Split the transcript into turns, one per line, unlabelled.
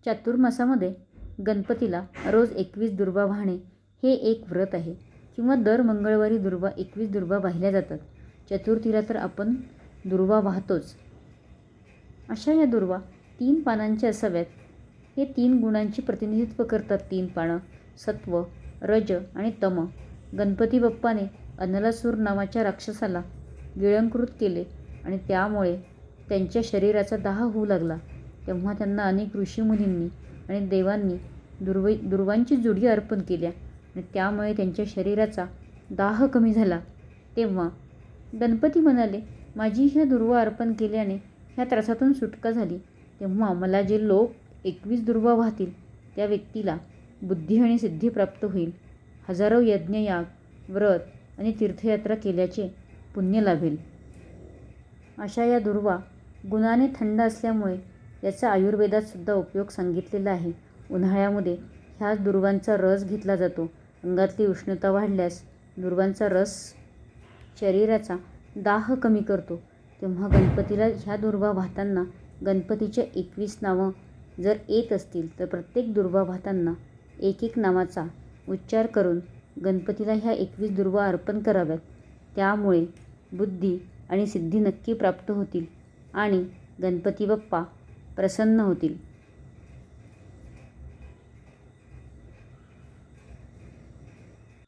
चातुर्मासामध्ये गणपतीला रोज 21 दुर्वा वाहणे हे एक व्रत आहे किंवा दर मंगळवारी 21 दुर्वा वाहिल्या जातात. चतुर्थीला तर आपण दुर्वा वाहतोच. अशा या दुर्वा 3 पानांच्या असाव्यात. हे 3 गुणांची प्रतिनिधित्व करतात. 3 पानं सत्व, रज आणि तम. गणपती बाप्पाने अनलासूर नावाच्या राक्षसाला गिळंकृत केले आणि त्यामुळे त्यांच्या शरीराचा दाह होऊ लागला. तेव्हा त्यांना अनेक ऋषीमुनींनी आणि देवांनी दुर्वांची जुडी अर्पण केल्या आणि त्यामुळे त्यांच्या शरीराचा दाह कमी झाला. तेव्हा गणपती म्हणाले, माझी ह्या दुर्वा अर्पण केल्याने ह्या त्रासातून सुटका झाली. तेव्हा मला जे लोक 21 दुर्वा वाहतील त्या व्यक्तीला बुद्धी आणि सिद्धी प्राप्त होईल. हजारो यज्ञयाग, व्रत आणि तीर्थयात्रा केल्याचे पुण्य लाभेल. अशा या दुर्वा गुणाने थंड असल्यामुळे याचा आयुर्वेदात सुद्धा उपयोग सांगितलेला आहे. उन्हाळ्यामध्ये ह्या दुर्वांचा रस घेतला जातो. अंगातली उष्णता वाढल्यास दुर्वांचा रस शरीराचा दाह कमी करतो. तेव्हा गणपतीला ह्या दुर्वा वाहताना गणपतीच्या 21 नावं जर येत असतील तर प्रत्येक दुर्वा वाहताना एक नावाचा उच्चार करून गणपतीला ह्या 21 दुर्वा अर्पण कराव्यात. त्यामुळे बुद्धी आणि सिद्धी नक्की प्राप्त होतील आणि गणपती बाप्पा प्रसन्न होतील.